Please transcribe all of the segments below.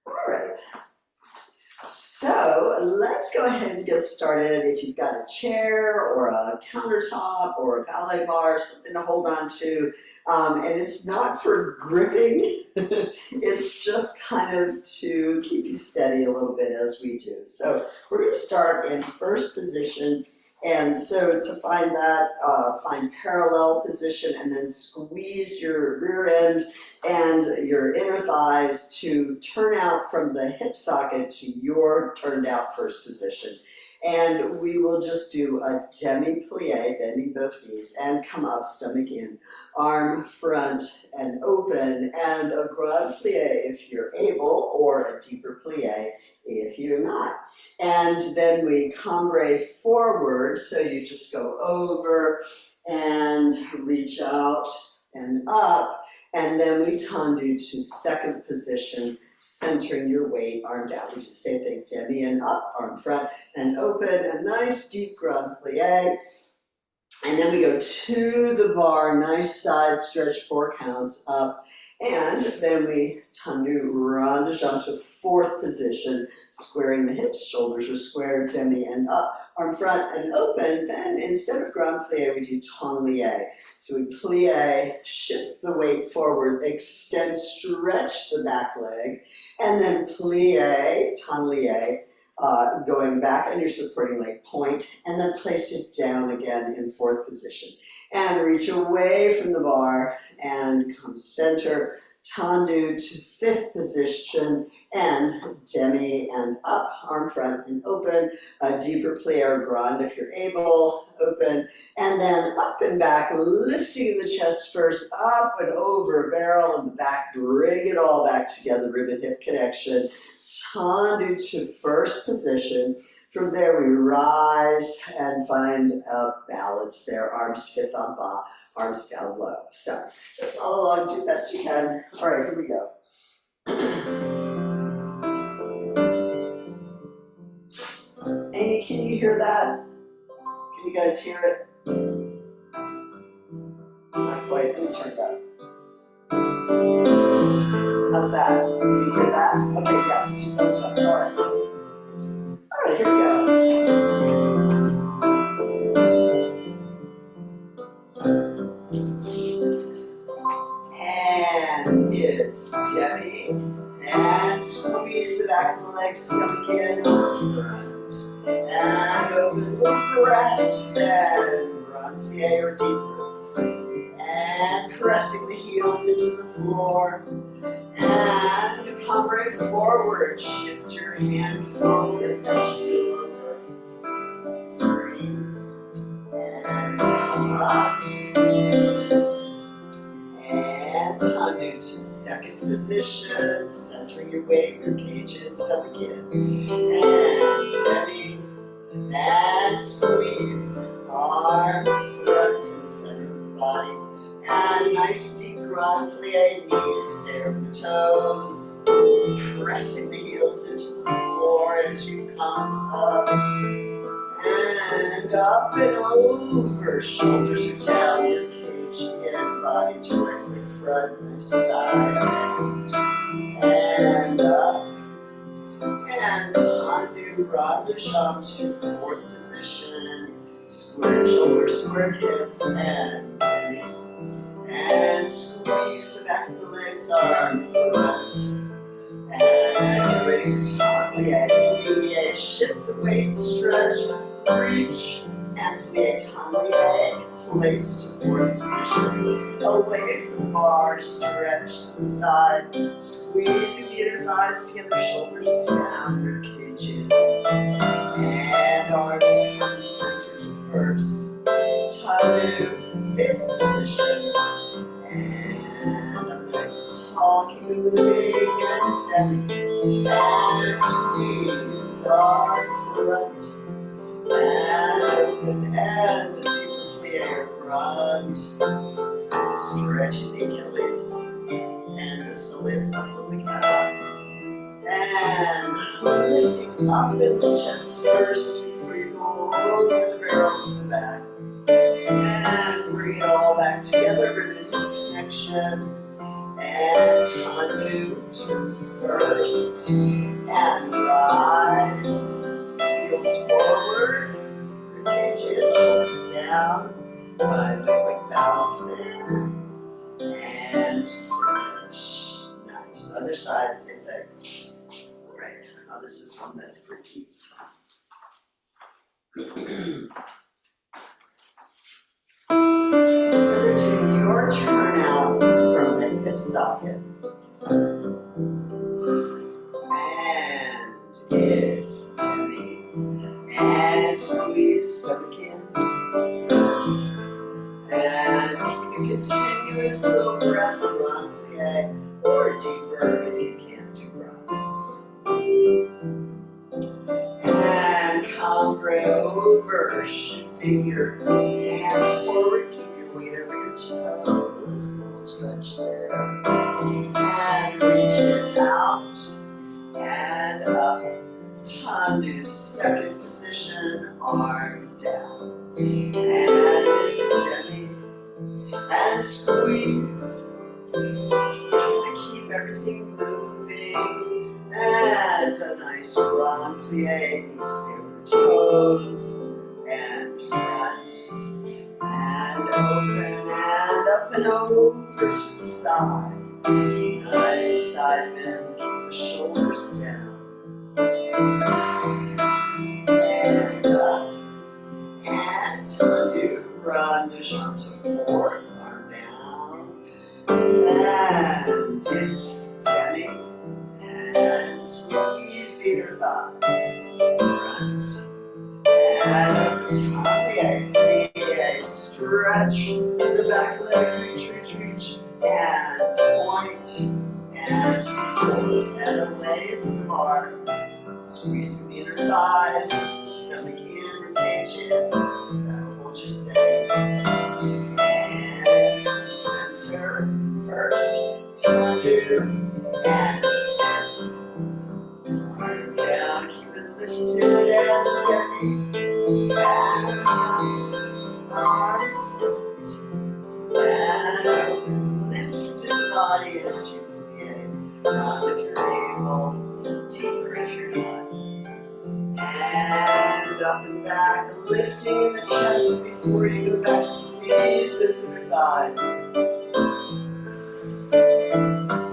All right. So let's go ahead and get started. If you've got a chair or a countertop or a ballet bar, something to hold on to, and it's not for gripping, it's just kind of to keep you steady a little bit as we do. So we're going to start in first position. And so to find that, find parallel position and then squeeze your rear end and your inner thighs to turn out from the hip socket to your turned out first position. And we will just do a demi-plie, bending both knees, and come up, stomach in, arm front and open, and a grand plie if you're able, or a deeper plie if you're not. And then we cambre forward, so you just go over and reach out and up, and then we tendu to second position, centering your weight, arm down. We do the same thing, demi and up, arm front and open, a nice deep grand plie. And then we go to the bar, nice side stretch, 4 counts up, and then we tendu rond de jambe to fourth position, squaring the hips, shoulders are squared, demi and up, arm front and open. Then instead of grand plie, we do tendu. So we plie, shift the weight forward, extend, stretch the back leg, and then plie, tendu, going back on your supporting leg, point, and then place it down again in fourth position. And reach away from the bar and come center, tendu to fifth position, and demi and up, arm front and open, a deeper plie or grand if you're able, open, and then up and back, lifting the chest first, up and over, barrel in the back, bring it all back together, rib and hip connection, tendu to first position. From there we rise and find a balance there, arms fifth en bas, arms down low. So just follow along, do the best you can. All right, here we go. Amy, can you hear that? Can you guys hear it? Not quite, let me turn it up. How's that? Can you hear that? Okay, yes, 2 thumbs up. All right. All right, here we go. And it's demi. And squeeze the back of the legs, stomach in, arm front. And open with breath. And grand plie or deeper. And pressing the heels into the floor. And cambre forward, shift your hand forward as you go over. 3, and come up. And tendu to second position, centering your weight, your cage in, stomach in. And demi, and squeeze, arm front and center of the body. And nice deep grand plie, knees stay over the toes, pressing the heels into the floor as you come up. And up and over, shoulders are down, your cage in, body directly front and side. And up. And tendu rond de jambe to fourth position, square shoulders, square hips, and demi. And squeeze the back of the legs, arm front. And get ready for tendu, plie, shift the weight, stretch, reach, and plie, tendu, place to fourth position. Away from the bar, stretch to the side, squeezing the inner thighs together, shoulders down, your cage in. And arms come center to first. Tendu, fifth position. And I'm nice and tall, keep it moving, and demi. And squeeze, arm front. And open, and a deeper plie or grand. Stretching the Achilles and the soleus muscle of the calf. And lifting up in the chest first before you go over the barrel to the back. And bring it all back together, rib and hip connection. And tendu to first, and rise, heels forward, ribcage in, shoulders down, find a quick balance there, and finish. Nice. Other side, same thing. All right, now this is one that repeats. We're going to do your turnout from the hip socket. And it's Timmy. And squeeze stomach in. And keep a continuous little breath, run plie, or deeper if you can't do run. And cambre over, shifting your hand forward, keep your weight over your toes, little stretch there. And reach it out, and up. Tandu, second position, arm down. And it's Timmy. And squeeze. Try to keep everything moving. And a nice grand plie. You stay with the toes. And front. And open. And up and over to the side. Nice side bend. Keep the shoulders down. And up. And undo. Run the jump to fourth. Arm down. And it's Timmy. And squeeze the inner thighs. Front. And up the top. Plie. Stretch the back leg. Reach, reach, reach. And point. And forth. And away from the bar. Squeezing the inner thighs. Stomach in. Ribcage in. That'll hold you steady. And center first, Tandu, and fifth. Arm down, keep it lifted and ready. And arm front. And open, lift the body as you plie. Round if you're able, deeper if you're not. And up and back, lifting the chest before you go back. Squeeze those inner thighs.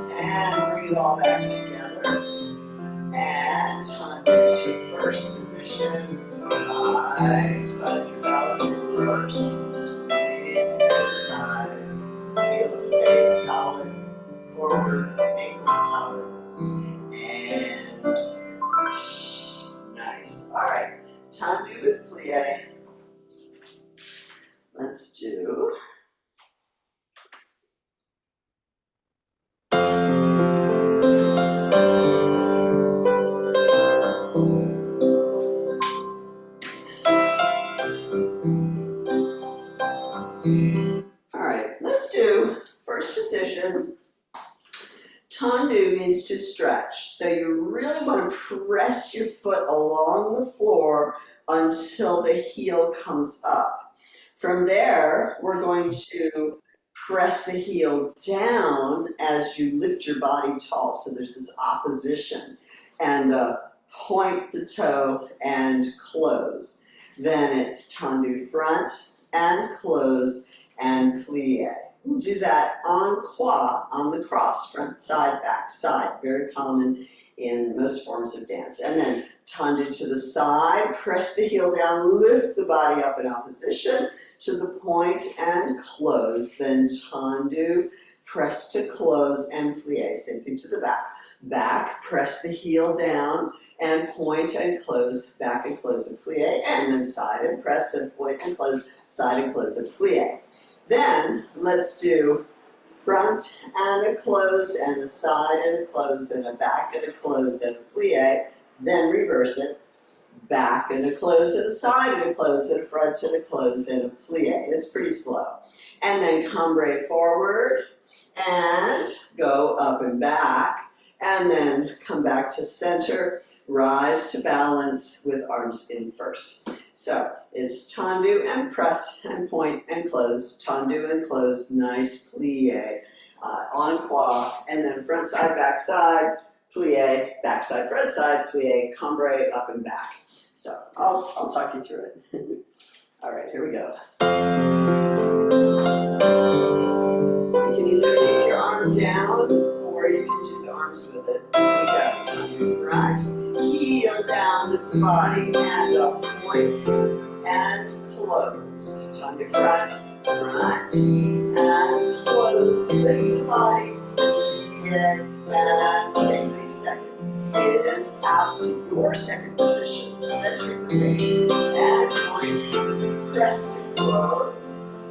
And bring it all back together. And Tandu to first position. Rise, find your balance at first. Squeeze the inner thighs. Heels stay solid. Forward, ankles solid. And finish. Nice. All right. Tandu with plie. Let's do. All right. Let's do first position. Tandu means to stretch. So you really want to press your foot along the floor until the heel comes up. From there, we're going to press the heel down as you lift your body tall. So there's this opposition. And point the toe and close. Then it's Tandu front and close and plie. We'll do that en croix, on the cross, front, side, back, side. Very common in most forms of dance. And then Tandu to the side, press the heel down, lift the body up in opposition to the point and close. Then Tandu, press to close and plie. Same thing to the back. Back, press the heel down and point and close, back and close and plie. And then side and press and point and close, side and close and plie. Then let's do front and a close and a side and a close and a back and a close and a plie. Then reverse it. Back and a close and a side and a close and a front and a close and a plie. It's pretty slow. And then cambre forward and go up and back. And then come back to center, rise to balance with arms in first. So it's Tandu and press and point and close, Tandu and close, nice plie, en croix, and then front side, back side, plie, backside, front side, plie, cambre, up and back. So I'll talk you through it. All right, here we go. You can either leave your arm down or you can do the arms with it. Here we go. Turn your front, heel down, lift the body, and up, point, and close. Turn your front, and close. Lift the body, plie, and same thing. Second is out to your second position, centering the weight, and point, press to close,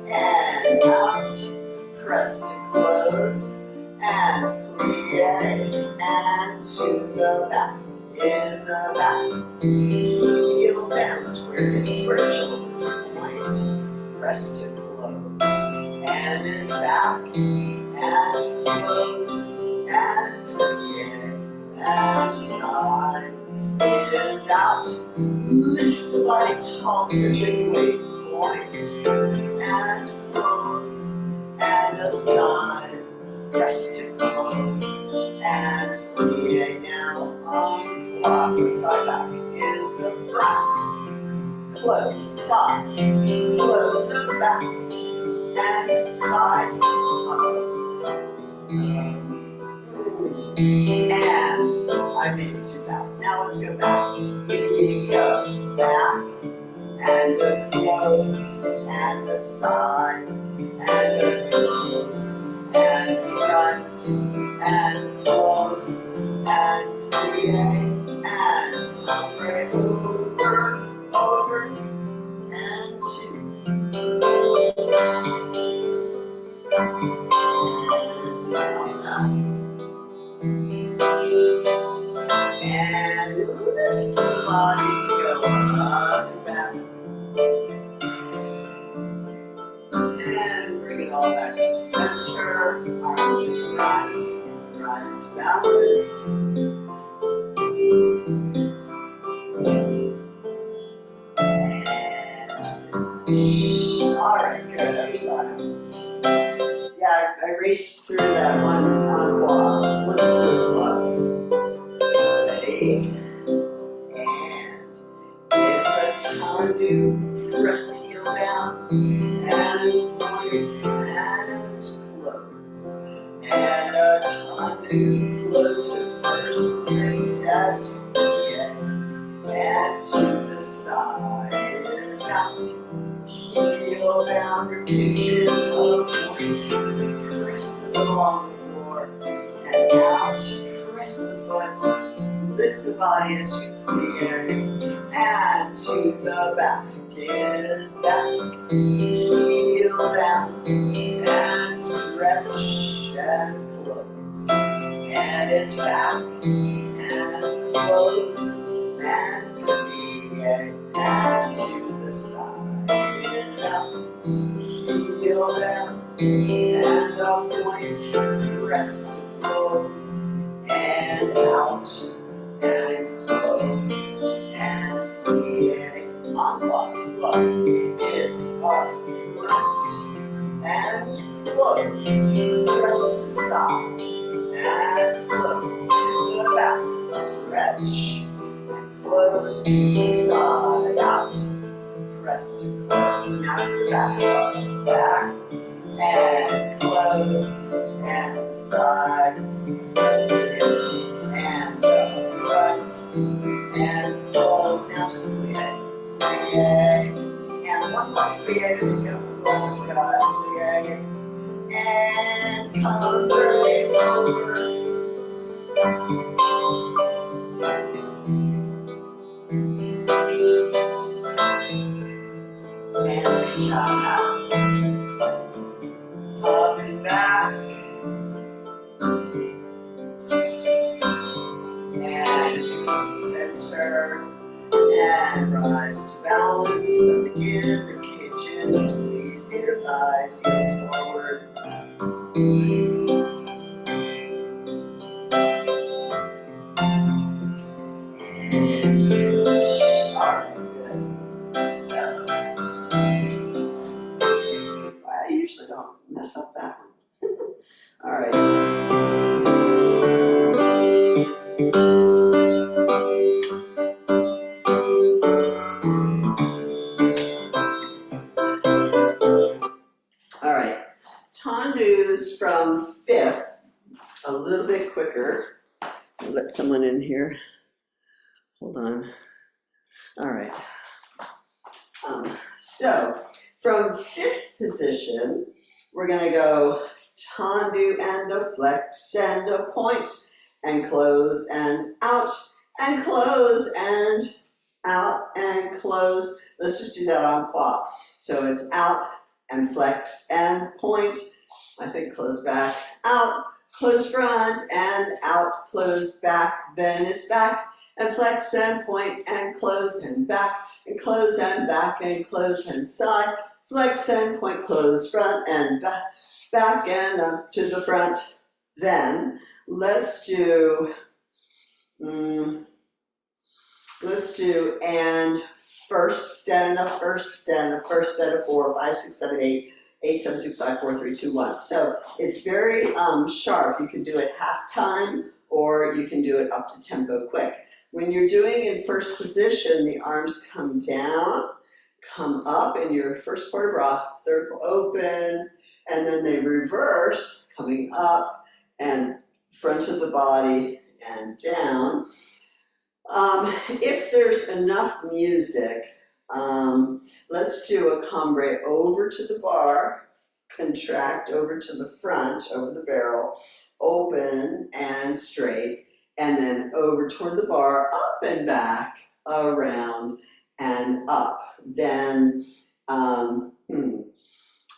and out, press to close, and plie, and to the back is a back, heel down, square hips, square shoulders, point, press to close, and it's back, and close, and plie, and side, it is out, lift the body tall, centering the weight, point, and close, and aside, press to close, and plie. Now on front side back is the front, close, side, close the back, and side, and I made it too fast. Now let's go back. We go back, and a close, and a side, and a close, and front, and close, and plie, and cambre, over, and two. And lift the body to go up and back. And bring it all back to center. Arms in front. Rise to balance. And alright, good. Other side. Yeah, I raced through that one quad. Let's do it slow. Ready? And it's a tendu. Press the heel down and point and close. And a tendu. Close to first. Lift as you plie. And to the side is out. Heel down, rotation, point. Press the foot along the floor. And out. Press the foot. Lift the body as you plie, and to the back is back, heel down, and stretch, and close, and it's back, and close, and plie, and to the side is out, heel down, and up point, press to close, and out, and close, and plie, on quad slow, it's up front, and close, press to side, and close to the back, stretch, and close to the side, out, press to close, now to the back, back, and close, and side, and front, and close, now just plie, plie, and one more plie to pick up the one I forgot, plie, and cambre over, and reach out, up and back, and come center, and rise to balance, and begin your kitchen, squeeze the inner thighs, heels forward, and finish. Alright, good. So, I usually don't mess up that one. Alright. little bit quicker. I'll let someone in here. Hold on. All right. So from fifth position, we're going to go tendu and a flex and a point and close and out and close and out and close. Let's just do that en croix. So it's out and flex and point. I think close back, out, close front and out, close back. Then it's back and flex and point and close and back and close and back and close and side. Flex and point, close front and back, back and up to the front. Then let's do and first and a first and a first and a 4, 5, 6, 7, 8, 8, 7, 6, 5, 4, 3, 2, 1. So it's very sharp. You can do it half time or you can do it up to tempo quick. When you're doing in first position, the arms come down, come up in your first port de bras, third open, and then they reverse, coming up and front of the body and down. If there's enough music, let's do a cambre over to the bar, contract over to the front, over the barrel, open and straight, and then over toward the bar, up and back, around and up. Then,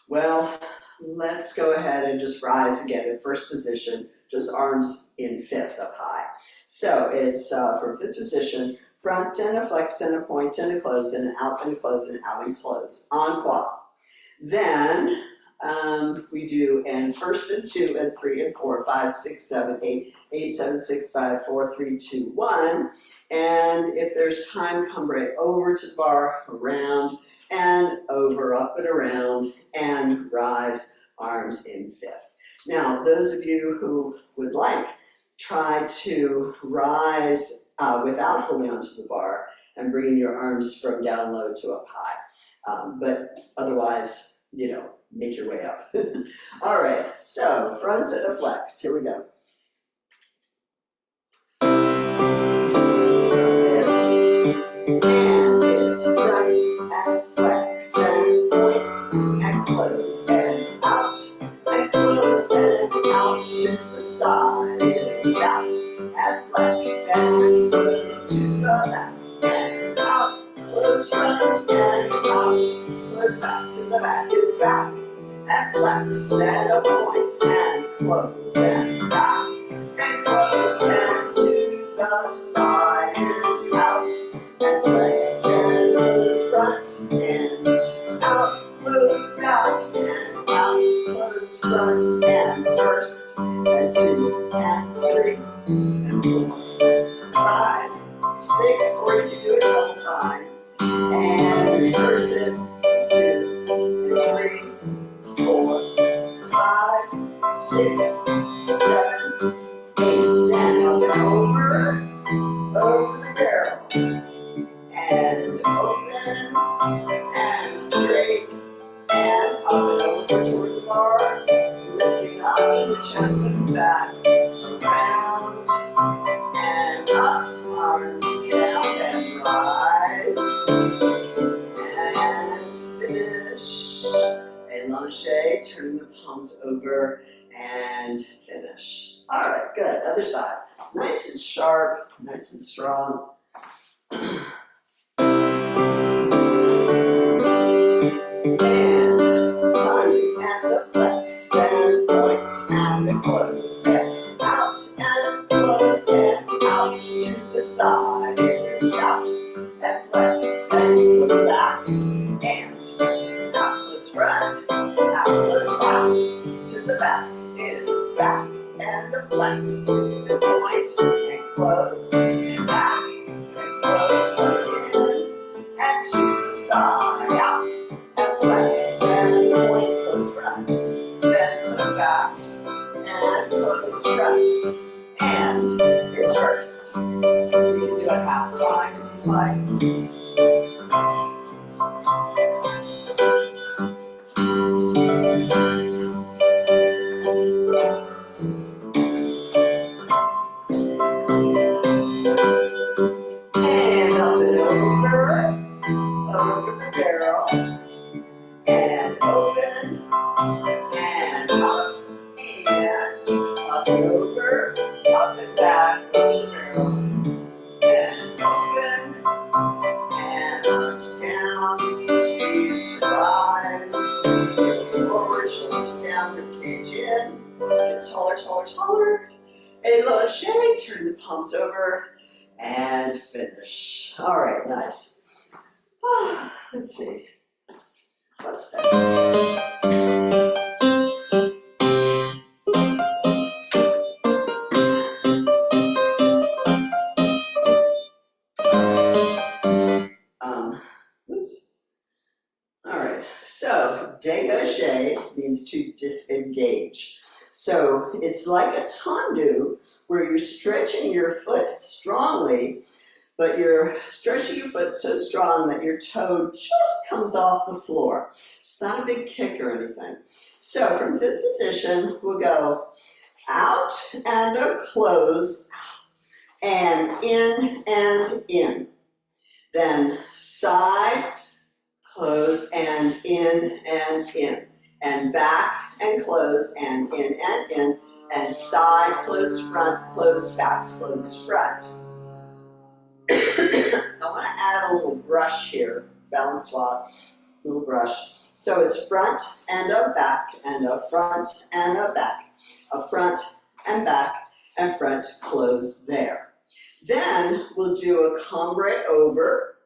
well, let's go ahead and just rise again in first position, just arms in fifth up high. So it's from fifth position, front and a flex and a point and a close and an out and a close and out and close, en croix. Then we do and first and 2 and 3 and 4, 5, 6, 7, 8, 8, 7, 6, 5, 4, 3, 2, 1. And if there's time, come right over to the bar, around and over, up and around, and rise, arms in fifth. Now, those of you who would like, try to rise without holding onto the bar and bringing your arms from down low to up high. But otherwise, you know, make your way up. All right, so front and a flex. Here we go. And it's front and flex and point and close and out and close and out to the side. It's out and flex and close to the back and out, close front and out, close back to the back is back and flex and a point and close and back and close and to the side is out and flex and close front and out, close back and out, close front and first and 2 and 3 and 4, 5, 6, or you can do it all the time and reverse it, 2 and 3, 4, 5, 6, 7, 8, then up and over the barrel, and open, and straight, and up and over toward the bar, lifting up in the chest and back, around, and up, arms down, and rise, and finish, a lanchet, turning the palms over, and finish. All right, good, other side. Nice and sharp, nice and strong. And time and the flex and point and the close and out to the side. It's out and flex and close back and out close front, out close back to the back is back and the flex and point and close and back and close again and to the side, out and flex and point, close front, then close back and close front, and it's first. You can do it half time if you like. Elongate, turn the palms over, and finish. All right, nice. Let's see. What's next? Oops. All right, so dégagé means to disengage. So it's like a tendu where you're stretching your foot strongly, but you're stretching your foot so strong that your toe just comes off the floor. It's not a big kick or anything. So from fifth position, we'll go out and a close, and in. Then side, close, and in, and back, and close, and in, and side, close, back, close, front. I want to add a little brush here, balance walk, little brush. So it's front and a back, and a front and a back, a front and back, and front, close there. Then we'll do a cambre over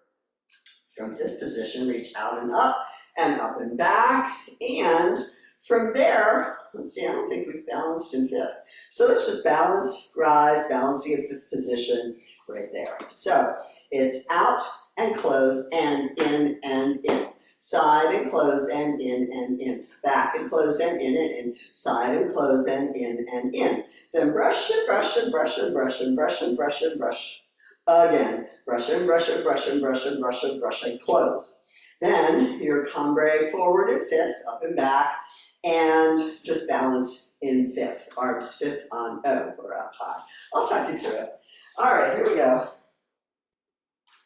from fifth position, reach out and up and back. And from there, let's see, I don't think we've balanced in fifth. So let's just balance, rise, balancing in fifth position right there. So it's out and close and in, side and close and in, back and close and in, side and close and in. Then brush and brush and brush and brush and brush and brush and brush. Again, brush and brush and brush and brush and brush and brush and close. Then your cambre forward in fifth, up and back, and just balance in fifth. Arms fifth on O or up high. I'll talk you through it. All right, here we go.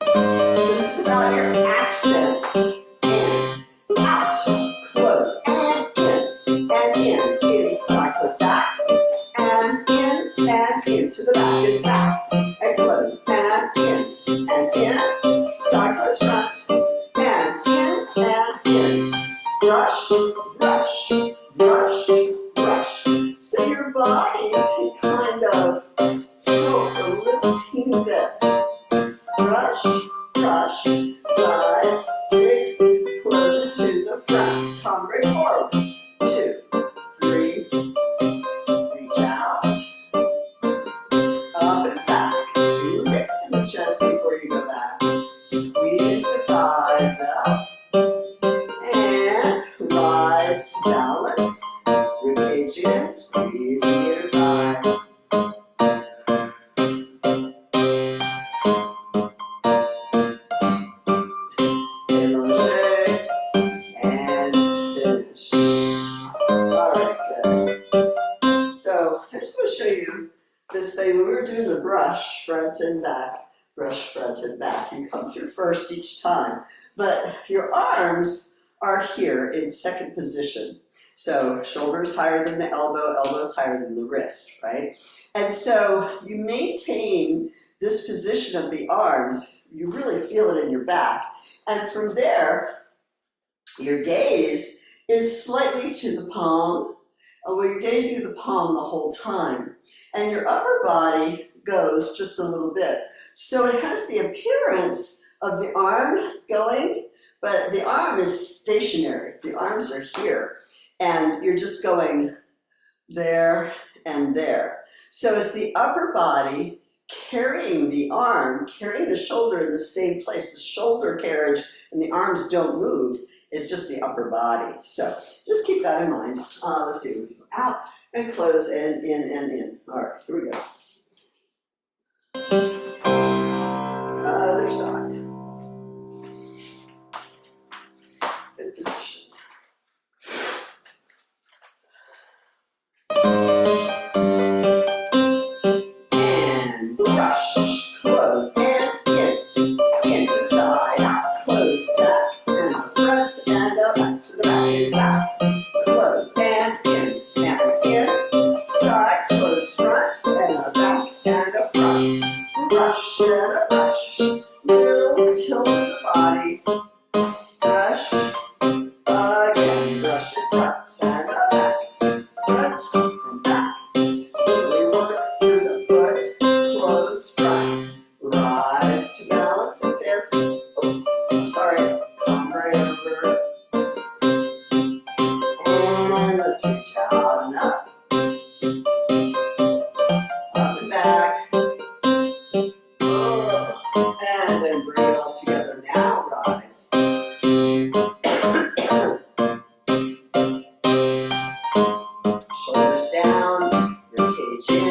So this is about your accents. In, out, close, and in, inside, close, back, and into the back is back, and close, and in, side, close, front, and in, brush, brush, brush, brush. So your body can kind of tilt a little teeny bit. Brush, brush, 5, 6, close it to the front. Cambre forward. 2, 3, reach out, up and back. Lift in the chest before you go back. Squeeze the thighs up, and rise to balance. Ribcage in, squeeze the inner thighs. Elongate, and finish. All right, good. So I just want to show you this thing. When we were doing the brush, front and back, brush front and back, you come through first each time. But your arms are here in second position. So shoulders higher than the elbow, elbows higher than the wrist, right? And so you maintain this position of the arms, you really feel it in your back. And from there, your gaze is slightly to the palm. Well, you're gazing at the palm the whole time. And your upper body goes just a little bit. So it has the appearance of the arm going, but the arm is stationary. The arms are here. And you're just going there and there. So it's the upper body carrying the arm, carrying the shoulder in the same place. The shoulder carriage and the arms don't move. It's just the upper body. So just keep that in mind. Let's see. Let's go out and close and in. All right, here we go. Other side. Fifth position. And brush, close, and in to side, out, close, back, and front, and back to the back is back, close, and in, side, close, front, and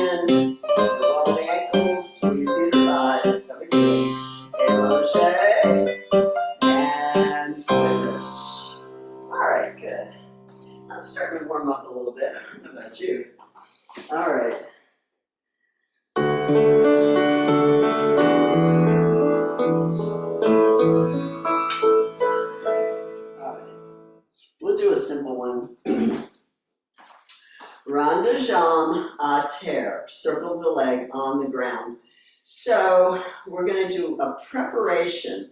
in, wobble the ankles, squeeze the inner thighs, stomach in, crochet, and finish. All right, good. I'm starting to warm up a little bit. I don't know about you. All right. All right. We'll do a simple one. Rond de jambe à terre. Circle the leg on the ground. So we're going to do a preparation.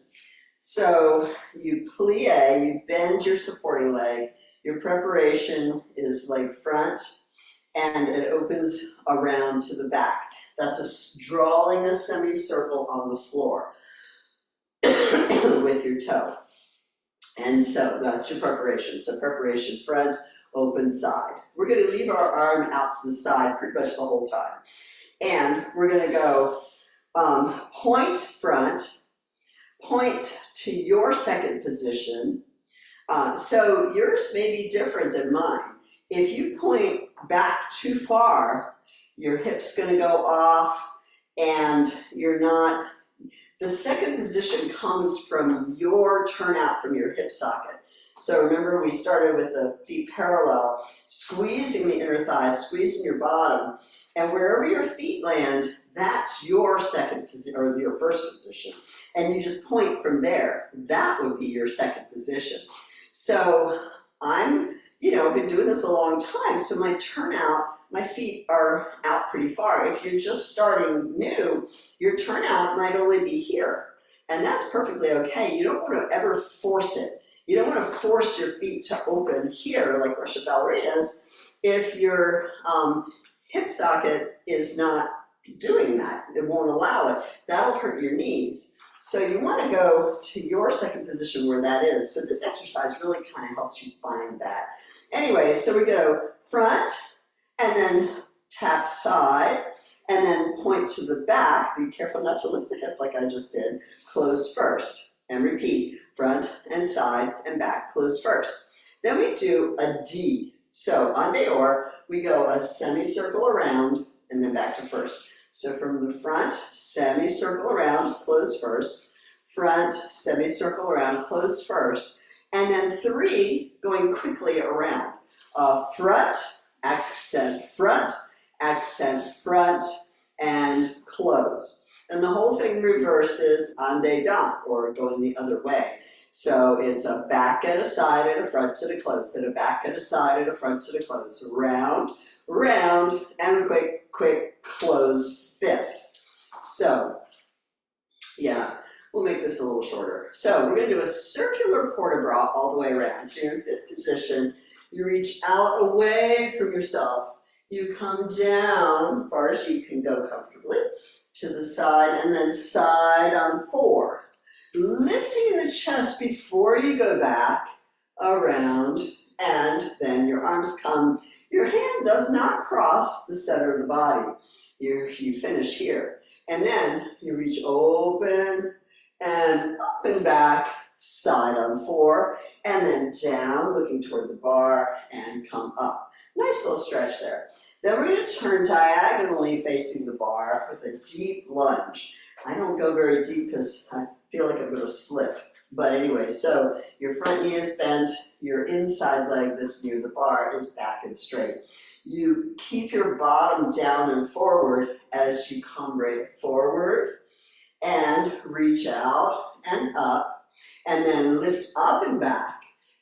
So you plie, you bend your supporting leg. Your preparation is leg front, and it opens around to the back. That's drawing a semicircle on the floor with your toe. And so that's your preparation. So preparation, front, open, side. We're going to leave our arm out to the side pretty much the whole time. And we're going to go point front, point to your second position. So yours may be different than mine. If you point back too far, your hip's going to go off and you're not. The second position comes from your turnout from your hip socket. So remember, we started with the feet parallel, squeezing the inner thighs, squeezing your bottom, and wherever your feet land, that's your second position or your first position. And you just point from there. That would be your second position. So I'm, been doing this a long time, so my turnout, my feet are out pretty far. If you're just starting new, your turnout might only be here. And that's perfectly okay. You don't want to ever force it. You don't want to force your feet to open here like Russian ballerinas if your hip socket is not doing that. It won't allow it. That'll hurt your knees. So you want to go to your second position where that is. So this exercise really kind of helps you find that. Anyway, so we go front, and then tap side, and then point to the back. Be careful not to lift the hip like I just did. Close first, and repeat. Front and side and back. Close first. Then we do a D. So en dehors, we go a semicircle around, and then back to first. So from the front, semicircle around, close first. Front, semicircle around, close first. And then 3 going quickly around. Front, accent front, and close. And the whole thing reverses en dedans, or going the other way. So it's a back and a side and a front to the close, and a back and a side and a front to the close. Round, round, and a quick close fifth. So, yeah, we'll make this a little shorter. So we're going to do a circular port de bras all the way around. So you're in fifth position. You reach out away from yourself. You come down as far as you can go comfortably to the side, and then side on 4. Lifting in the chest before you go back, around, and then your arms come. Your hand does not cross the center of the body. You finish here. And then you reach open and up and back, side on 4, and then down, looking toward the bar, and come up. Nice little stretch there. Then we're going to turn diagonally facing the bar with a deep lunge. I don't go very deep because I feel like I'm going to slip. But anyway, so your front knee is bent, your inside leg that's near the bar is back and straight. You keep your bottom down and forward as you come right forward and reach out and up, and then lift up and back.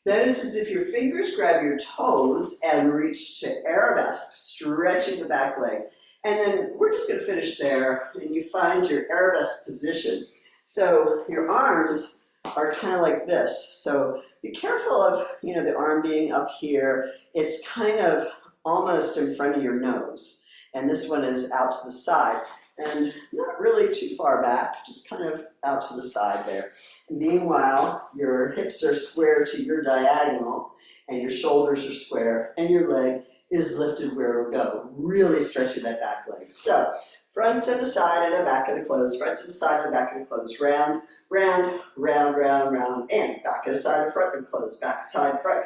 Then it's as if your fingers grab your toes and reach to arabesque, stretching the back leg. And then we're just going to finish there, and you find your arabesque position. So your arms are kind of like this. So be careful of, the arm being up here. It's kind of almost in front of your nose. And this one is out to the side. And not really too far back, just kind of out to the side there. Meanwhile, your hips are square to your diagonal, and your shoulders are square, and your leg is lifted where it'll go. Really stretching that back leg. So, front and a side and a back and a close, front and a side and a back and a close, round, round, round, round, round, and back and a side and front and close, back, side, front,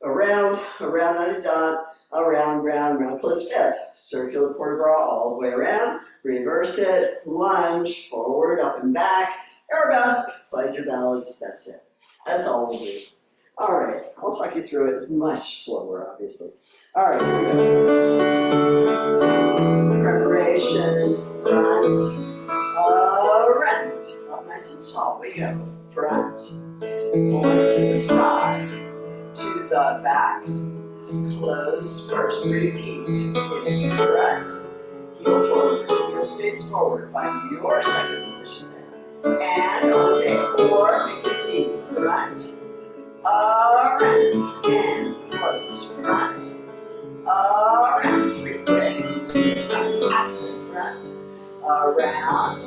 around and a dot, Around, round, round, close fifth. Circular port de bras all the way around. Reverse it, lunge, forward, up and back. Arabesque, find your balance, that's it. That's all we'll do. All right, I'll talk you through it. It's much slower, obviously. All right, here we go. Preparation, front, around. Up nice and tall, we go. Front, point to the side, to the back. Close first, repeat. Hips front, heel forward, heel stays forward. Find your second position there. And on day, or make it deep. Front, around, and close. Front, around, three quick. Front, accent front, around,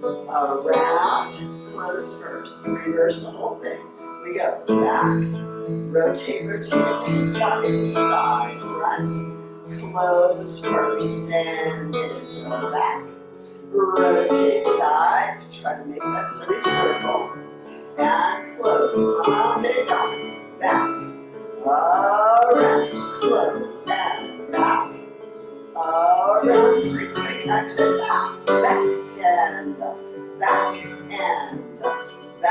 around, close first. Reverse the whole thing. We go back. Rotate, rotate, socket to the side, front, close first, and it's back. Rotate side, try to make that semicircle, and close, on and on, back, around, close, and back, around, three quick exit, back, and back,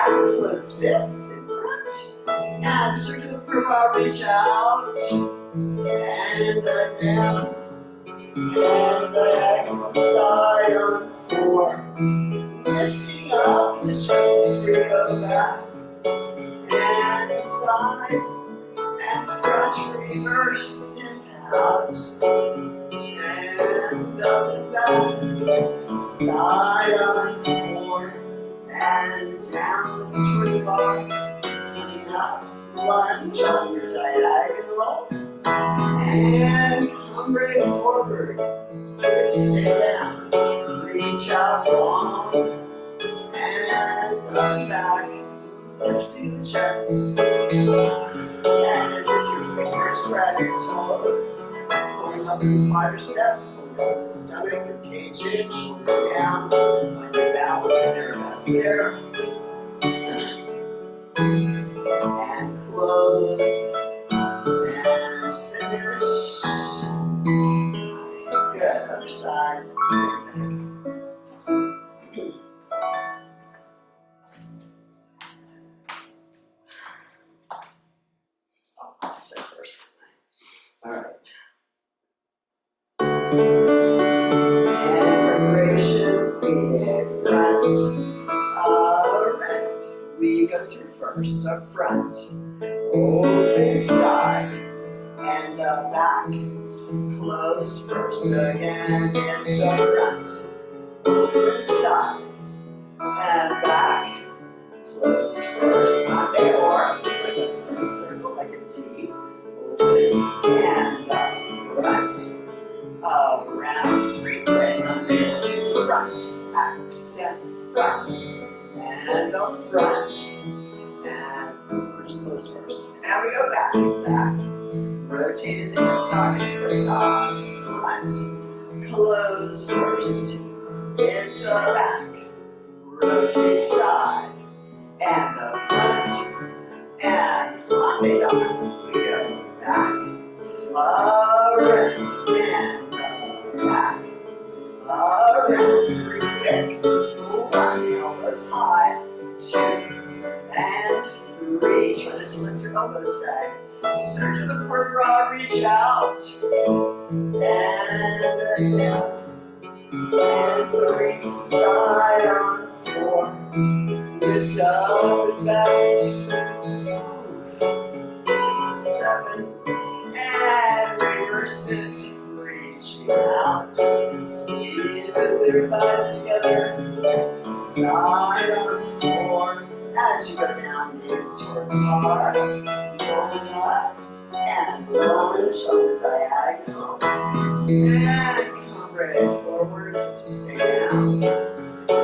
close fifth, in front. And circular port reach out, and down, and diagonal side on four, lifting up the chest before you go back, and side, and front, reverse it out, and up and back, side on four, and down, looking toward the bar, coming up. Lunge on your diagonal and come right forward. Hips stay down. Reach out long and come back. Lifting the chest. And as if your fingers grab your toes, pulling up in the quadriceps, pulling up in the stomach, your cage in, shoulders down. Find your balance in arabesque here. And close, and finish. Nice, good, other side, same thing. Oh, I said first. All right. And preparation, plie, front, around. We go through first, up front, open side, and back, close first, again, it's up front, open side, and back, close first, on day, or like a semicircle, like a T, open, and up front, around, three quick, on day, front, accent front, and up front, and we're just close first. And we go back, rotating the hip socket to the side, front, close first, it's a back, rotate side, and the front, and on the up, we go back, around, and back, around, three quick, one, elbows high, two, and three, try to lift your elbows side, circular port de bras, reach out, and down, and three, side on four, lift up and back, move, seven, and reverse it, reaching out, squeeze those inner thighs together, side on four, as you go down, knees toward the bar, rolling up, and lunge on the diagonal, and come right forward, stay down,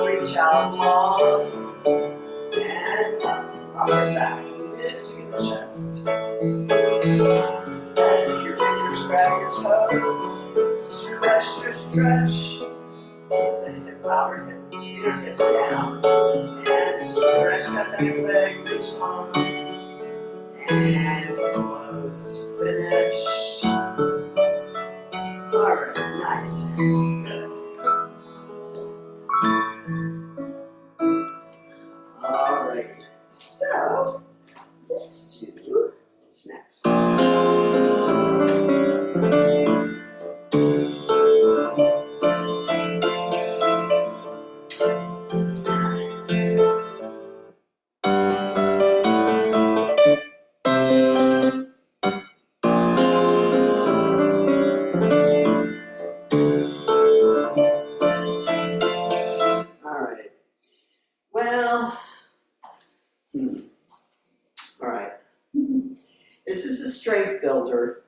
reach out long, and up and back, lifting the chest, as if your fingers grab your toes, stretch, stretch, stretch, keep the hip, outer hip, inner hip down, and stretch that back leg, reach long, and close, finish, nice. Good. All right. So let's do what's next. All right. Well, all right. This is a strength builder.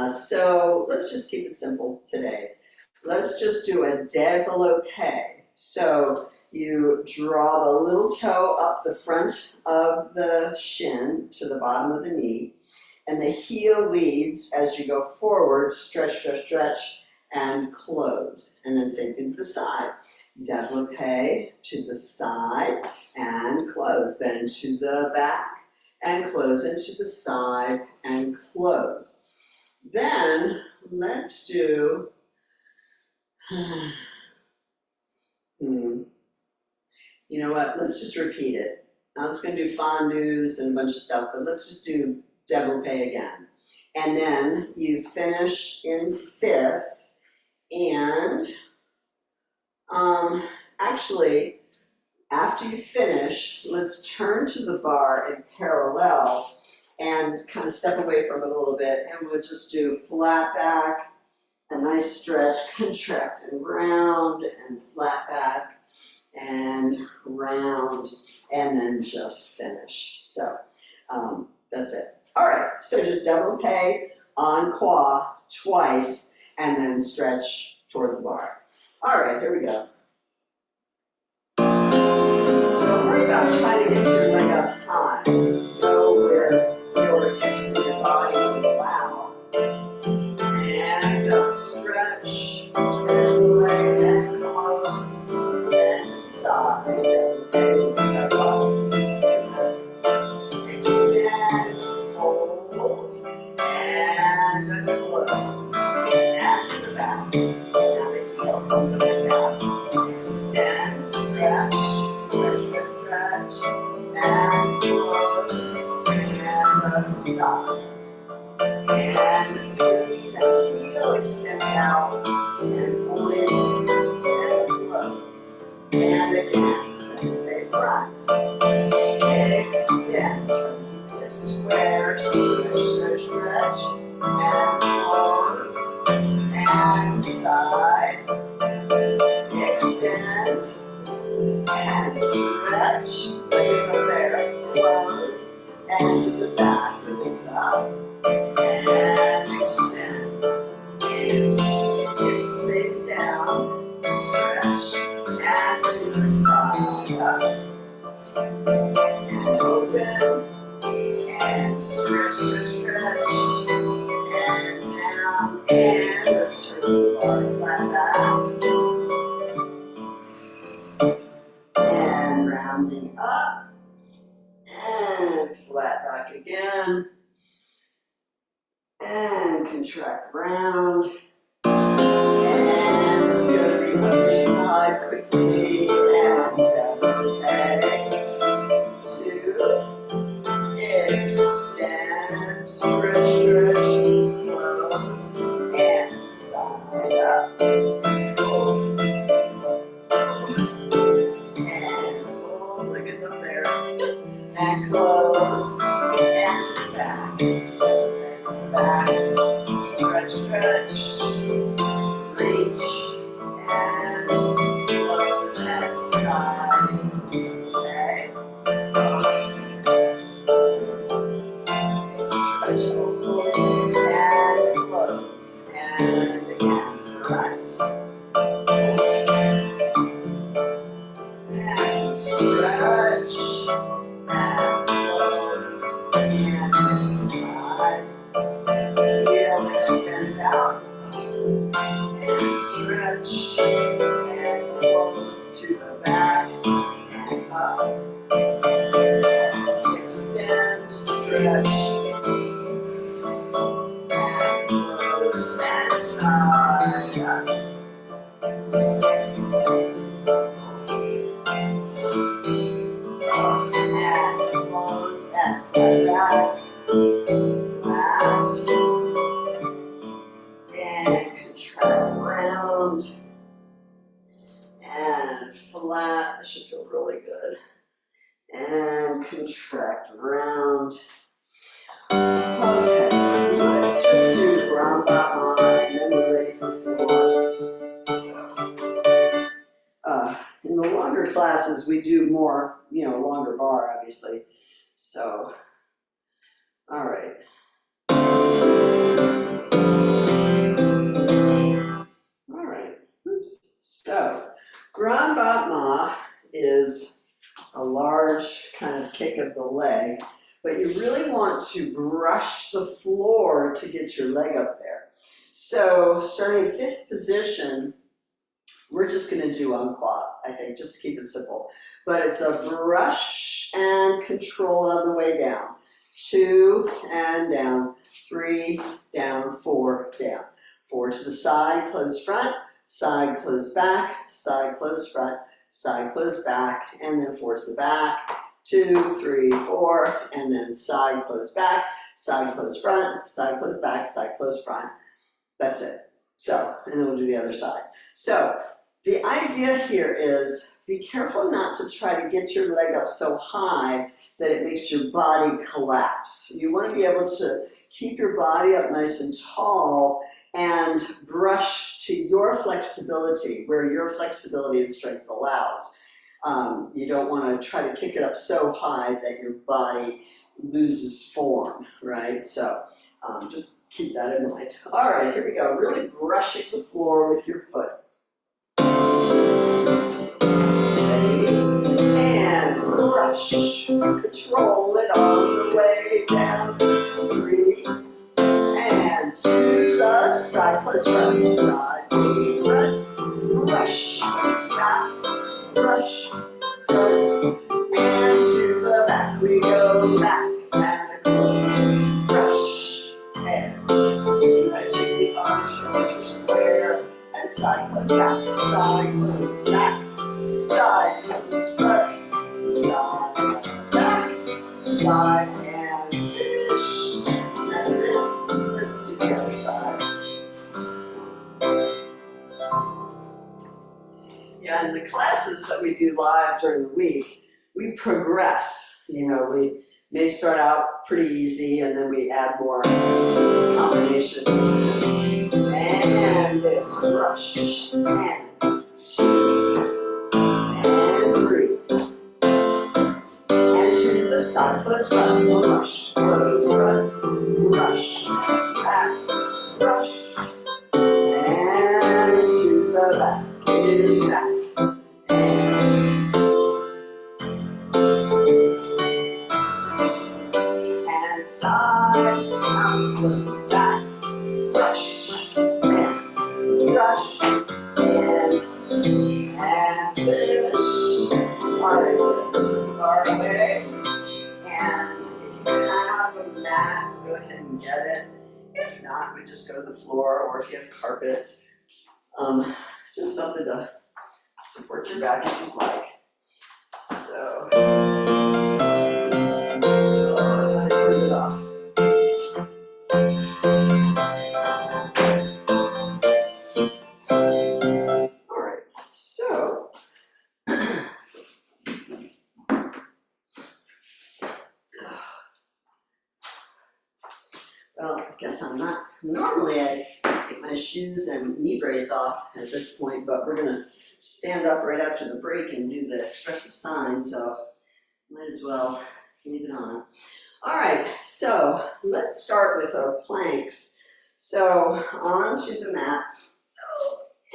So let's just keep it simple today. Let's just do a développé. So you draw the little toe up the front of the shin to the bottom of the knee, and the heel leads as you go forward, stretch, stretch, stretch, and close. And then same thing to the side. Développé to the side and close. Then to the back and close, into the side and close. Then let's do, you know what, let's just repeat it. I was going to do fondus and a bunch of stuff, but let's just do développé again. And then you finish in fifth, and actually, after you finish, let's turn to the bar in parallel and kind of step away from it a little bit, and we'll just do flat back, a nice stretch, contract and round, and flat back and round, and then just finish. So that's it. All right, so just développé en croix twice, and then stretch toward the bar. All right, here we go. Don't worry about trying to get your leg up high. Go where your hips and your body will allow. And stretch, stretch the leg and close. And to the side, and step up to the extend, hold, and close. And to the back. Now the heel comes up and down. Extend, stretch, stretch, stretch, stretch, and close, and side. And lift your knee, the heel extends out, and point, and close. And again, to front. Extend, try to keep hips square, stretch, stretch, stretch, and close, and side. Extend, and stretch, legs up there, close, and to the back, release up, and extend, hip stays down, stretch, and to the side, up, and open, and stretch, stretch, stretch, and down, and let's turn to the bar, flat back, and rounding up, and flat back again, and contract round, and let's go to the other side quickly, and développé, 2, extend, stretch, stretch, close, and to the side, up, and hold, leg is up there, and close, and to the back, and to the back, stretch, stretch, reach, and close, and side, flat. That should feel really good. And contract around. Okay, let's just do ground back on, and then we're ready for floor. So, in the longer classes, we do more, longer bar, obviously. So, all right. All right. Oops. So, grand battement is a large kind of kick of the leg, but you really want to brush the floor to get your leg up there. So, starting 5th position, we're just going to do unquat, I think, just to keep it simple. But it's a brush and control it on the way down. 2 and down, 3 down, 4 down. 4 to the side, close front, side, close back, side, close front, side, close back, and then 4 to the back. 2, 3, 4, and then side, close back, side, close front, side, close back, side, close front. That's it. So, and then we'll do the other side. So, the idea here is be careful not to try to get your leg up so high that it makes your body collapse. You want to be able to keep your body up nice and tall and brush to your flexibility, where your flexibility and strength allows. You don't want to try to kick it up so high that your body loses form, right? So just keep that in mind. All right, here we go. Really brushing the floor with your foot. And brush, control it on the way down. 3, and to the side, close front, side, close front, brush, back, brush, front, and to the back. We go back and close, brush, and I take the arms, shoulders square, and side, close back, side, close back. Side, close front, side, back, side, and finish. That's it. Let's do the other side. Yeah, in the classes that we do live during the week, we progress. We may start out pretty easy, and then we add more combinations. And it's brush, and 2, and 3, and to the side, close front, brush, close front, brush, back, brush, and to the back is back, and side, out, close back, brush, and brush, and finish. Alright, let's put the bar away. And if you have a mat, go ahead and get it. If not, we just go to the floor, or if you have carpet, just something to support your back if you'd like. So, I turned it off. Alright, so well, I guess I'm not. Normally I take my shoes and knee brace off at this point, but we're gonna stand up right after the break and do the expressive sign, so might as well leave it on. All right, so let's start with our planks. So onto the mat,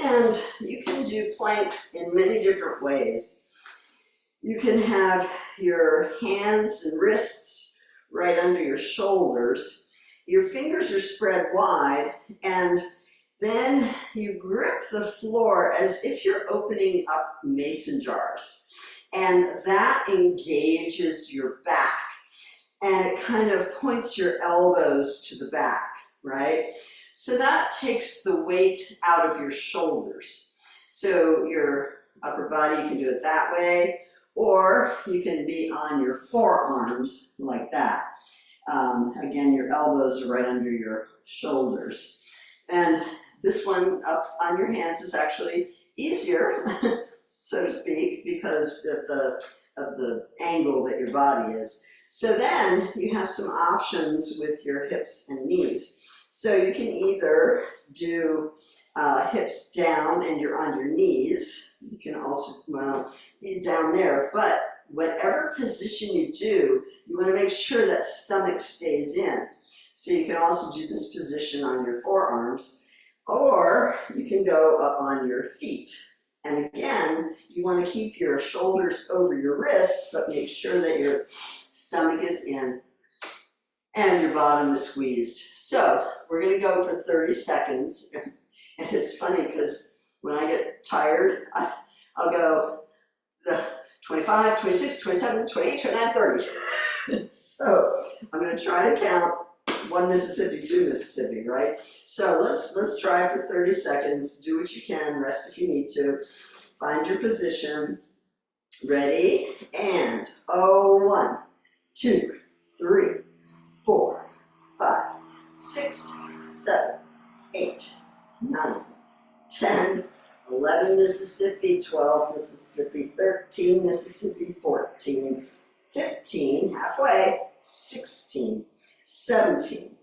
and you can do planks in many different ways. You can have your hands and wrists right under your shoulders. Your fingers are spread wide, and then you grip the floor as if you're opening up mason jars. And that engages your back, and it kind of points your elbows to the back, right? So that takes the weight out of your shoulders. So your upper body, you can do it that way, or you can be on your forearms like that. Again, your elbows are right under your shoulders. And this one up on your hands is actually easier, so to speak, because of the angle that your body is. So then you have some options with your hips and knees. So you can either do hips down and you're on your knees. You can also, well, be down there, but whatever position you do, you want to make sure that stomach stays in. So you can also do this position on your forearms, or you can go up on your feet. And again, you want to keep your shoulders over your wrists, but make sure that your stomach is in and your bottom is squeezed. So we're going to go for 30 seconds. And it's funny because when I get tired, I'll go 25, 26, 27, 28, 29, 30. So I'm going to try to count 1 Mississippi, 2 Mississippi, right? So let's try for 30 seconds. Do what you can, rest if you need to. Find your position. Ready? And 1, 2, 3, 4, 5, 6, 7, 8, 9, 10, 11 Mississippi, 12 Mississippi, 13 Mississippi, 14, 15, halfway, 16, 17,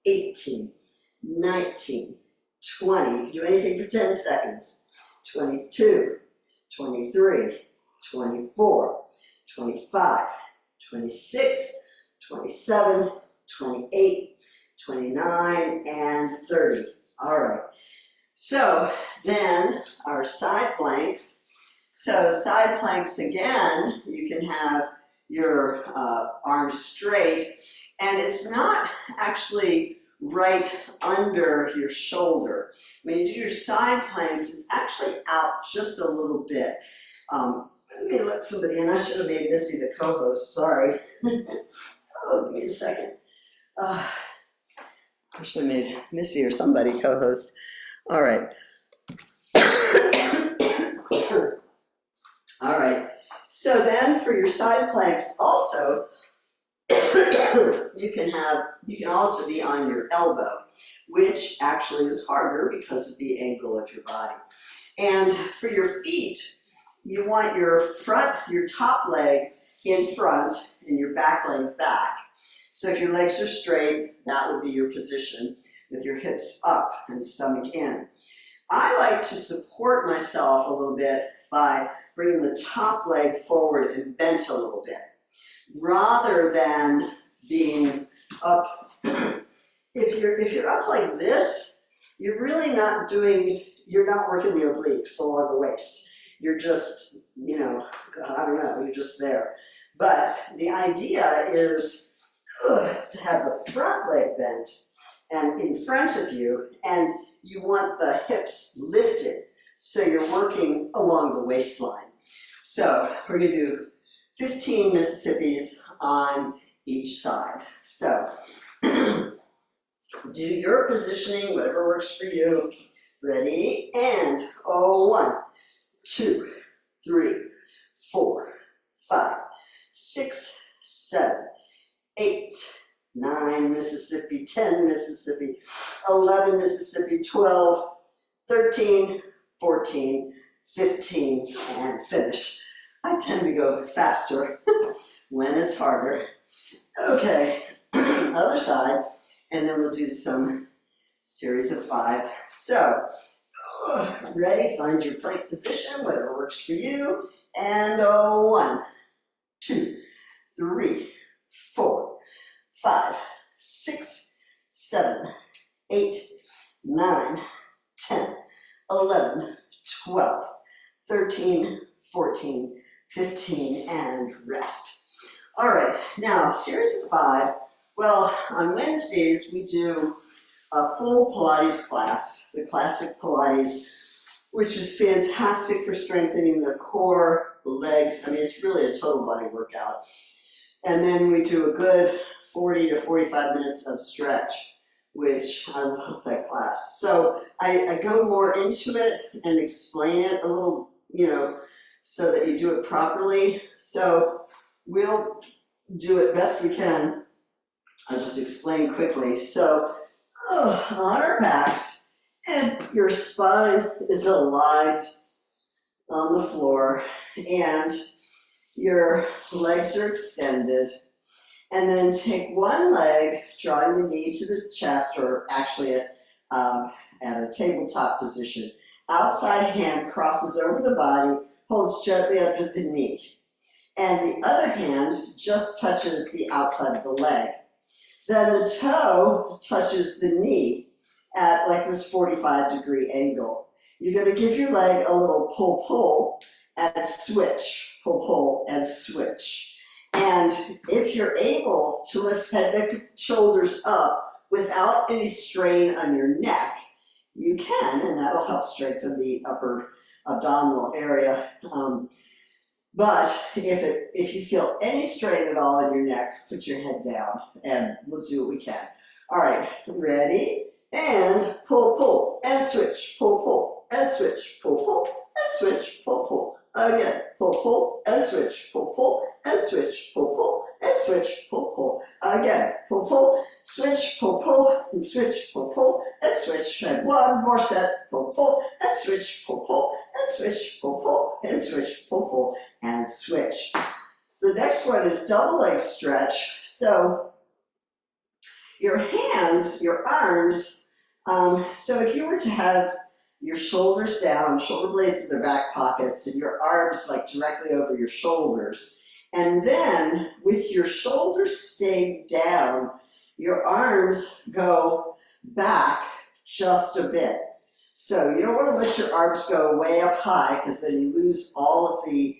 18, 19, 20, you can do anything for 10 seconds, 22, 23, 24, 25, 26, 27, 28, 29, and 30. All right. So then our side planks. So side planks again, you can have your arms straight, and it's not actually right under your shoulder. When you do your side planks, it's actually out just a little bit. Let me let somebody in. I should have made Missy the co-host, sorry. Oh, give me a second. I should have made Missy or somebody co-host. All right. All right. So then for your side planks also, you can also be on your elbow, which actually is harder because of the angle of your body. And for your feet, you want your top leg in front and your back leg back. So if your legs are straight, that would be your position with your hips up and stomach in. I like to support myself a little bit by bringing the top leg forward and bent a little bit, rather than being up. If you're up like this, you're really not you're not working the obliques along the waist. You're just, I don't know, you're just there. But the idea is to have the front leg bent and in front of you, and you want the hips lifted, so you're working along the waistline. So we're going to do 15 Mississippis on each side. So do your positioning, whatever works for you. Ready? And 1, 2, 3, 4, 5, 6, 7, 8, 9 Mississippi, 10 Mississippi, 11 Mississippi, 12, 13, 14, 15, and finish. I tend to go faster when it's harder. Okay, other side, and then we'll do some series of 5. So, ready? Find your plank position, whatever works for you. And 1, 2, 3, 4, 5, 6, 7, 8, 9, 10, 11, 12, 13, 14, 15, and rest. All right, now series of 5. Well, on Wednesdays we do a full Pilates class, the classic Pilates, which is fantastic for strengthening the core, the legs. I mean, it's really a total body workout. And then we do a good 40 to 45 minutes of stretch, which I love that class. So I go more into it and explain it a little, so that you do it properly. So we'll do it best we can. I'll just explain quickly. So on our backs, and your spine is aligned on the floor, and your legs are extended. And then take one leg, drawing the knee to the chest, or actually at a tabletop position. Outside hand crosses over the body, holds gently under the knee. And the other hand just touches the outside of the leg. Then the toe touches the knee at like this 45-degree angle. You're going to give your leg a little pull, and switch, pull, and switch. And if you're able to lift head, neck, and shoulders up without any strain on your neck, you can, and that'll help strengthen the upper abdominal area. But if you feel any strain at all in your neck, put your head down, and we'll do what we can. All right, ready? And pull, and switch, pull, and switch, pull, and switch, pull. Again, pull, and switch, pull, and switch, pull, and switch, pull. Again, pull, switch, pull, and switch, pull, and switch. And one more set, pull, and switch, pull, and switch, pull, and switch, pull, and switch. The next one is double leg stretch. So your hands, your arms, so if you were to have your shoulders down, shoulder blades in their back pockets, and your arms like directly over your shoulders. And then with your shoulders staying down, your arms go back just a bit. So you don't want to let your arms go way up high, because then you lose all of the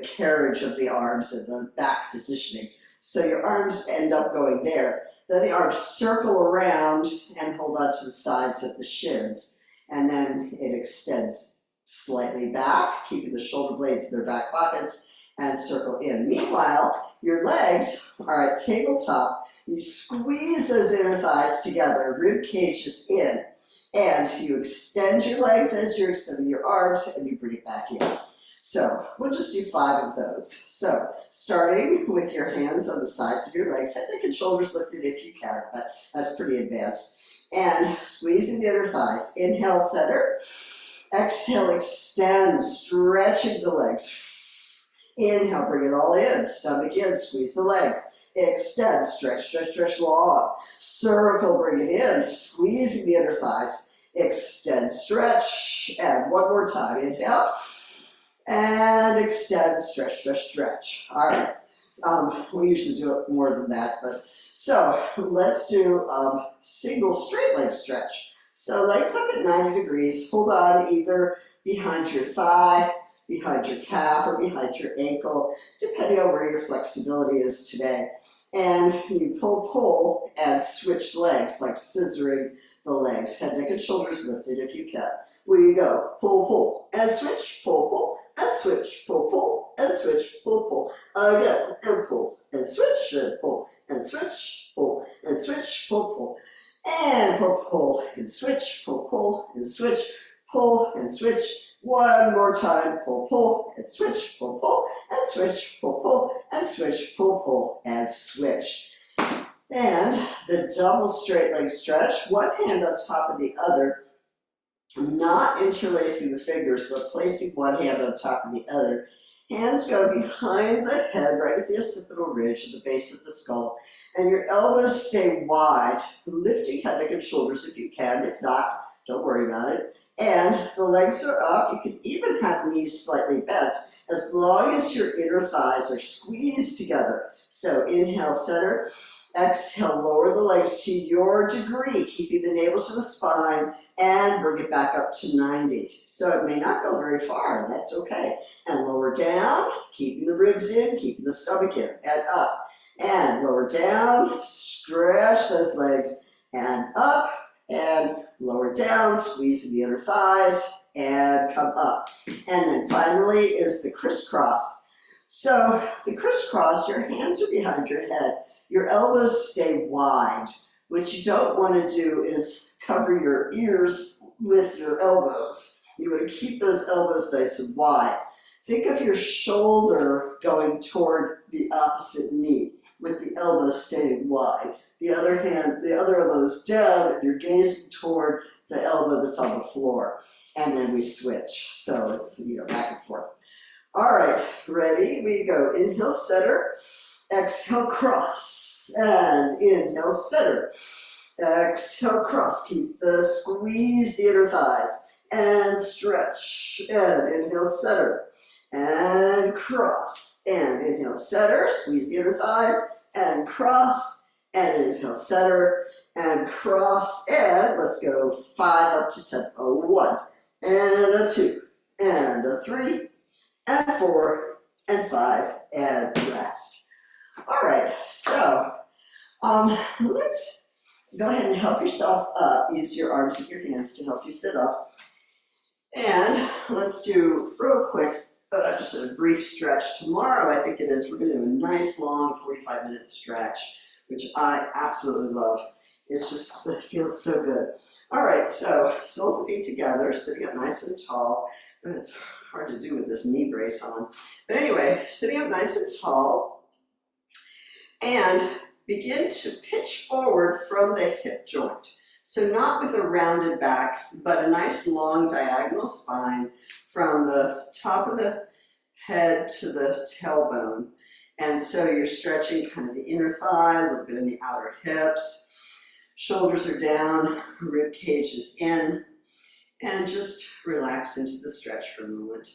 carriage of the arms and the back positioning. So your arms end up going there. Then the arms circle around and hold on to the sides of the shins. And then it extends slightly back, keeping the shoulder blades in their back pockets, and circle in. Meanwhile, your legs are at tabletop. You squeeze those inner thighs together, rib cage is in, and you extend your legs as you're extending your arms, and you bring it back in. So we'll just do 5 of those. So starting with your hands on the sides of your legs, head, neck, and shoulders lifted if you can, but that's pretty advanced. And squeezing the inner thighs. Inhale, center. Exhale, extend, stretching the legs. Inhale, bring it all in. Stomach in, squeeze the legs. Extend, stretch long. Circle, bring it in. Squeezing the inner thighs. Extend, stretch. And one more time. Inhale. And extend, stretch. All right. We usually do it more than that, but so let's do single straight leg stretch. So legs up at 90 degrees. Hold on either behind your thigh, behind your calf, or behind your ankle, depending on where your flexibility is today. And you pull, and switch legs, like scissoring the legs. Head, neck, and shoulders lifted if you can. Where you go, pull, and switch, pull, and switch, pull, and switch, pull. Again, and pull, and switch, and pull, and switch, pull, and switch, pull. And pull, and switch, pull, and switch, pull, and switch. One more time, pull, and switch, pull, and switch, pull, and switch, pull, and switch. And the double straight leg stretch, one hand on top of the other, not interlacing the fingers, but placing one hand on top of the other. Hands go behind the head, right at the occipital ridge at the base of the skull, and your elbows stay wide, lifting head, neck, and shoulders if you can. If not, don't worry about it. And the legs are up. You can even have knees slightly bent, as long as your inner thighs are squeezed together. So inhale, center. Exhale, lower the legs to your degree, keeping the navel to the spine, and bring it back up to 90. So it may not go very far, and that's okay. And lower down, keeping the ribs in, keeping the stomach in, and up. And lower down, stretch those legs, and up, and lower down, squeezing the inner thighs, and come up. And then finally is the crisscross. So the crisscross, your hands are behind your head. Your elbows stay wide. What you don't want to do is cover your ears with your elbows. You want to keep those elbows nice and wide. Think of your shoulder going toward the opposite knee with the elbows staying wide. The other elbow is down, and you're gazing toward the elbow that's on the floor. and then we switch. So it's, back and forth. All right, ready? We go inhale, center, exhale, cross, and inhale, center, exhale, cross. Keep the squeeze the inner thighs, and stretch, and inhale, center, and cross, and inhale, center, squeeze the inner thighs, and cross, and inhale, center, and cross, and let's go 5 up to tempo. 1, and a 2, and a 3, and 4, and 5, and rest. All right, so let's go ahead and help yourself up. Use your arms and your hands to help you sit up. And let's do real quick, just a brief stretch. Tomorrow, I think it is, we're going to do a nice long 45-minute stretch, which I absolutely love. It feels so good. All right, so soles of the feet together, sitting up nice and tall. And it's hard to do with this knee brace on. But anyway, sitting up nice and tall. And begin to pitch forward from the hip joint. So not with a rounded back, but a nice long diagonal spine from the top of the head to the tailbone. And so you're stretching kind of the inner thigh, a little bit in the outer hips. Shoulders are down, rib cage is in, and just relax into the stretch for a moment.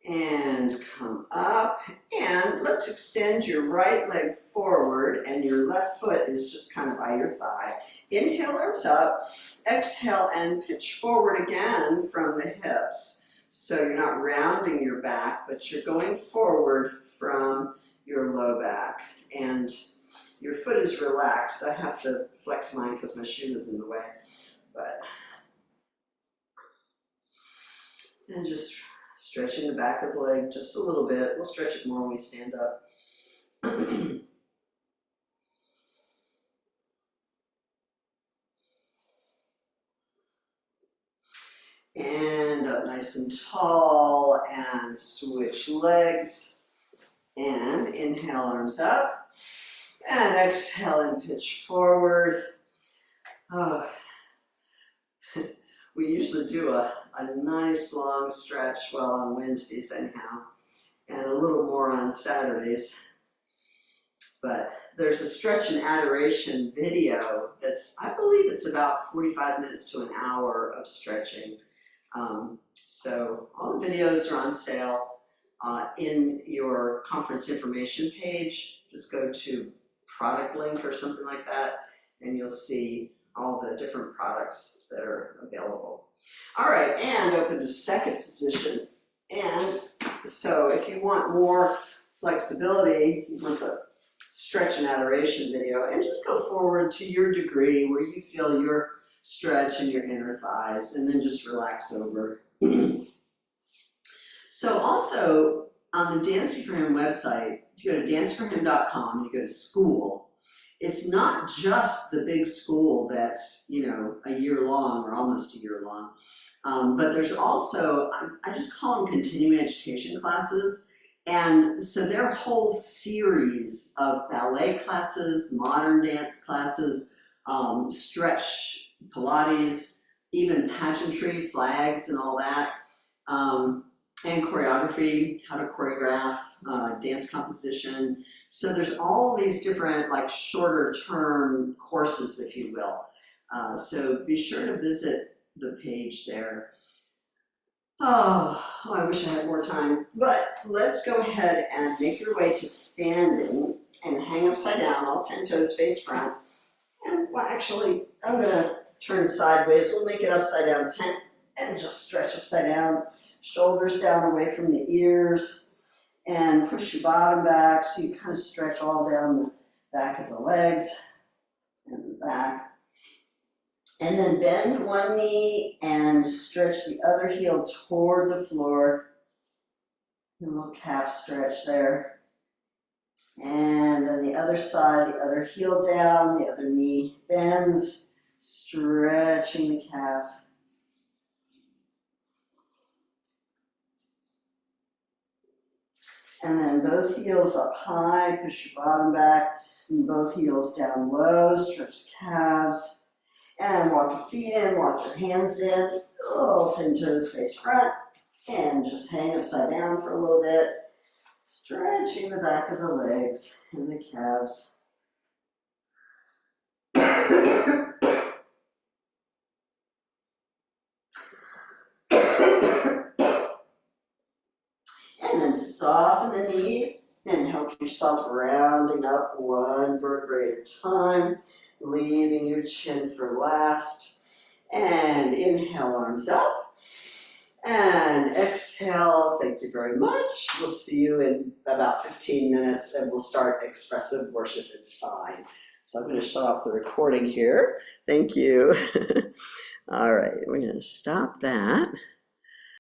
And come up, and let's extend your right leg forward, and your left foot is just kind of by your thigh. Inhale, arms up, exhale, and pitch forward again from the hips. So you're not rounding your back, but you're going forward from your low back. And your foot is relaxed. I have to flex mine because my shoe is in the way. And just stretching the back of the leg just a little bit. We'll stretch it more when we stand up. And up nice and tall, and switch legs. And inhale, arms up. And exhale and pitch forward. We usually do a nice long stretch, well, on Wednesdays anyhow, and a little more on Saturdays. But there's a stretch and adoration video that's, I believe it's about 45 minutes to an hour of stretching. So all the videos are on sale in your conference information page. Just go to product link or something like that, and you'll see all the different products that are available. All right, and open to second position. And so if you want more flexibility, you want the stretch and adoration video, and just go forward to your degree where you feel your stretch in your inner thighs, and then just relax over. So also on the Dancing For Him website, you go to danceforhim.com, you go to school. It's not just the big school that's, a year long or almost a year long, but there's also, I just call them continuing education classes. And so their whole series of ballet classes, modern dance classes, stretch, Pilates, even pageantry, flags and all that, and choreography, how to choreograph, dance composition. So there's all these different shorter term courses, if you will. So be sure to visit the page there. Oh, I wish I had more time. But let's go ahead and make your way to standing and hang upside down, all 10 toes face front. And well, actually, I'm gonna turn sideways. We'll make it upside down 10 and just stretch upside down. Shoulders down away from the ears, and push your bottom back so you kind of stretch all down the back of the legs and the back. And then bend one knee and stretch the other heel toward the floor. A little calf stretch there. And then the other side, the other heel down, the other knee bends, stretching the calf. And then both heels up high, push your bottom back, and both heels down low, stretch calves. And walk your feet in, walk your hands in, 10 toes face front, and just hang upside down for a little bit, stretching the back of the legs and the calves. And then soften the knees and help yourself rounding up one vertebrae at a time, leaving your chin for last. And inhale, arms up. And exhale, thank you very much. We'll see you in about 15 minutes and we'll start expressive worship inside. So I'm going to shut off the recording here. Thank you. All right, we're going to stop that.